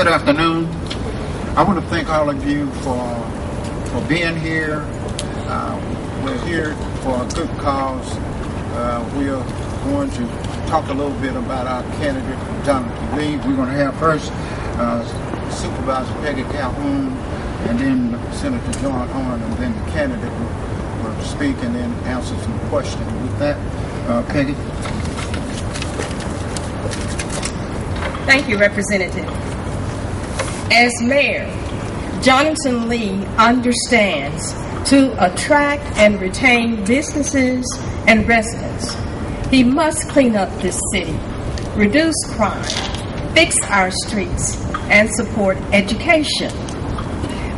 Good afternoon. I want to thank all of you for being here. We're here for a good cause. We are going to talk a little bit about our candidate, Jonathan Lee. We're going to have first Supervisor Peggy Calhoun, and then Senator John Horn, and then the candidate will speak and then answer some questions. With that, Peggy. Thank you, Representative. As mayor, Jonathan Lee understands to attract and retain businesses and residents, he must clean up this city, reduce crime, fix our streets, and support education.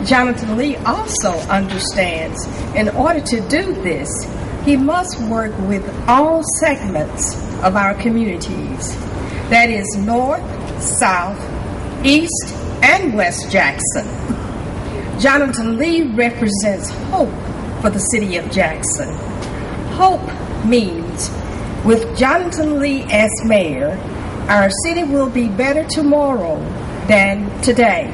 Jonathan Lee also understands in order to do this, he must work with all segments of our communities. That is North, South, East, and West Jackson. Jonathan Lee represents hope for the city of Jackson. Hope means with Jonathan Lee as mayor, our city will be better tomorrow than today.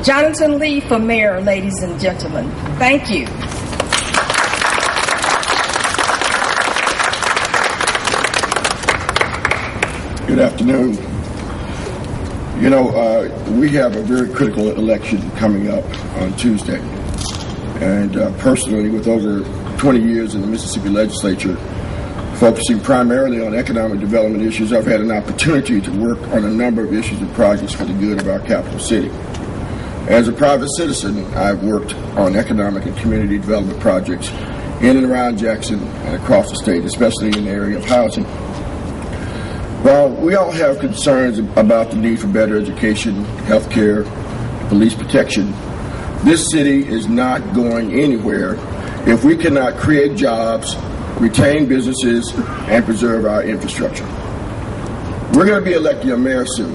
Jonathan Lee for mayor, ladies and gentlemen. Thank you. Good afternoon. You know, we have a very critical election coming up on Tuesday. And personally, with over 20 years in the Mississippi legislature, focusing primarily on economic development issues, I've had an opportunity to work on a number of issues and projects for the good of our capital city. As a private citizen, I've worked on economic and community development projects in and around Jackson and across the state, especially in the area of housing. While we all have concerns about the need for better education, health care, police protection, this city is not going anywhere if we cannot create jobs, retain businesses, and preserve our infrastructure. We're going to be electing a mayor soon,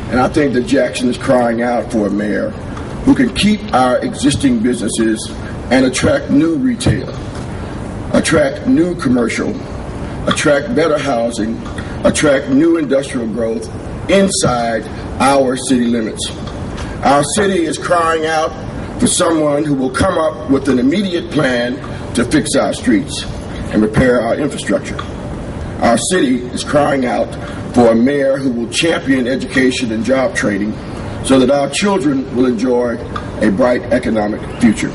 and I think that Jackson is crying out for a mayor who can keep our existing businesses and attract new retail, attract new commercial, attract better housing, attract new industrial growth inside our city limits. Our city is crying out for someone who will come up with an immediate plan to fix our streets and repair our infrastructure. Our city is crying out for a mayor who will champion education and job training so that our children will enjoy a bright economic future.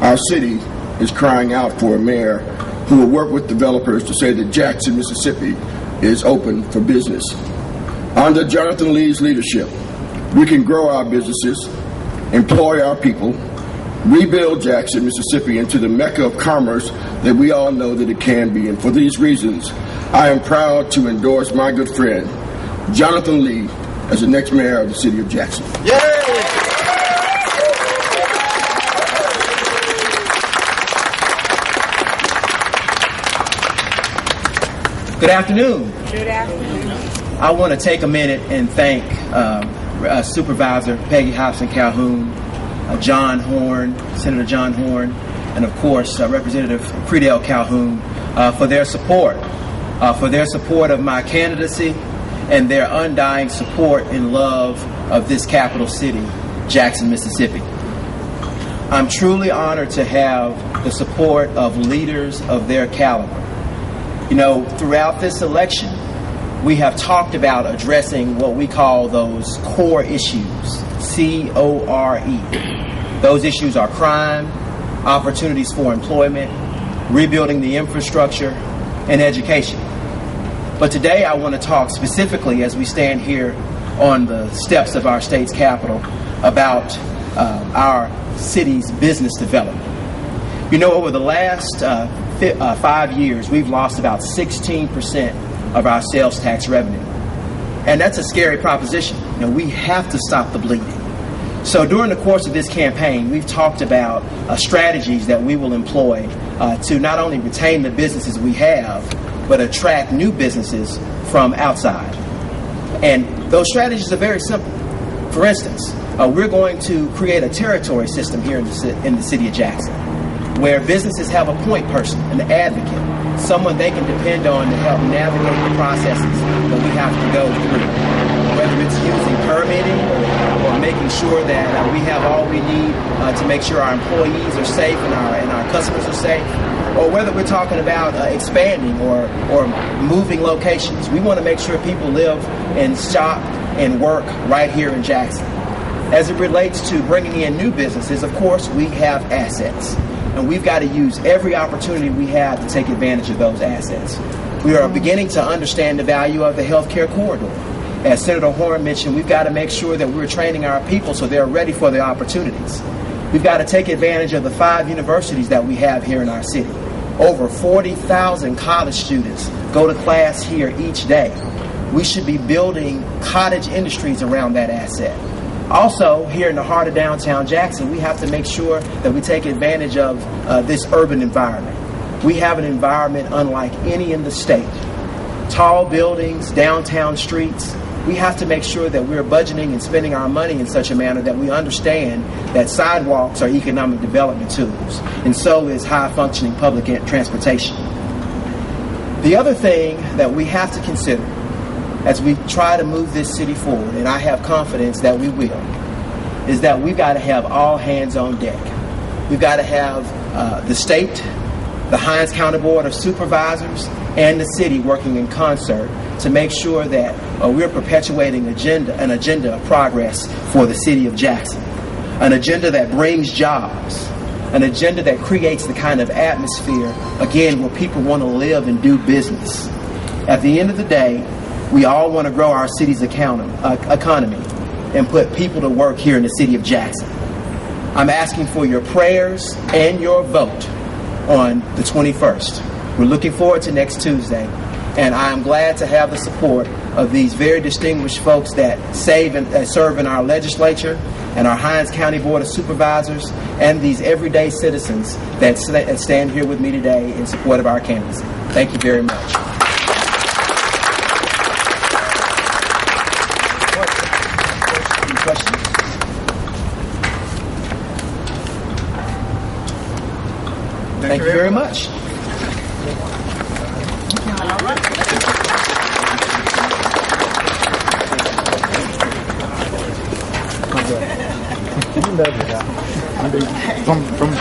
Our city is crying out for a mayor who will work with developers to say that Jackson, Mississippi is open for business. Under Jonathan Lee's leadership, we can grow our businesses, employ our people, rebuild Jackson, Mississippi into the mecca of commerce that we all know that it can be. And for these reasons, I am proud to endorse my good friend, Jonathan Lee, as the next mayor of the city of Jackson. Yay! Good afternoon. Good afternoon. I want to take a minute and thank Supervisor Peggy Hobson Calhoun, John Horn, Senator John Horn, and of course Representative Credell Calhoun for their support of my candidacy and their undying support and love of this capital city, Jackson, Mississippi. I'm truly honored to have the support of leaders of their caliber. You know, throughout this election, we have talked about addressing what we call those core issues, C-O-R-E. Those issues are crime, opportunities for employment, rebuilding the infrastructure, and education. But today I want to talk specifically, as we stand here on the steps of our state's capital, about our city's business development. You know, over the last 5 years, we've lost about 16% of our sales tax revenue. And that's a scary proposition. You know, we have to stop the bleeding. So during the course of this campaign, we've talked about strategies that we will employ to not only retain the businesses we have, but attract new businesses from outside. And those strategies are very simple. For instance, we're going to create a territory system here in the city of Jackson. where businesses have a point person, an advocate, someone they can depend on to help navigate the processes that we have to go through. Whether it's using permitting or making sure that we have all we need to make sure our employees are safe and our customers are safe, or whether we're talking about expanding or moving locations. We want to make sure people live and shop and work right here in Jackson. As it relates to bringing in new businesses, of course, we have assets. And we've got to use every opportunity we have to take advantage of those assets. We are beginning to understand the value of the healthcare corridor. As Senator Horn mentioned, we've got to make sure that we're training our people so they're ready for the opportunities. We've got to take advantage of the 5 universities that we have here in our city. Over 40,000 college students go to class here each day. We should be building cottage industries around that asset. Also, here in the heart of downtown Jackson, we have to make sure that we take advantage of this urban environment. We have an environment unlike any in the state. Tall buildings, downtown streets. We have to make sure that we're budgeting and spending our money in such a manner that we understand that sidewalks are economic development tools, and so is high-functioning public transportation. The other thing that we have to consider as we try to move this city forward, and I have confidence that we will, is that we've got to have all hands on deck. We've got to have the state, the Hinds County Board of Supervisors, and the city working in concert to make sure that we're perpetuating an agenda of progress for the city of Jackson, an agenda that brings jobs, an agenda that creates the kind of atmosphere, again, where people want to live and do business. At the end of the day, we all want to grow our city's economy and put people to work here in the city of Jackson. I'm asking for your prayers and your vote on the 21st. We're looking forward to next Tuesday, and I am glad to have the support of these very distinguished folks that serve in our legislature and our Hinds County Board of Supervisors, and these everyday citizens that stand here with me today in support of our candidacy. Thank you very much. Questions? Thank you very much.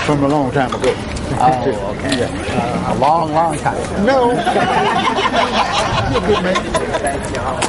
From a long time ago. Oh, okay. Yeah. A long time. No. You're a good man. Thank y'all.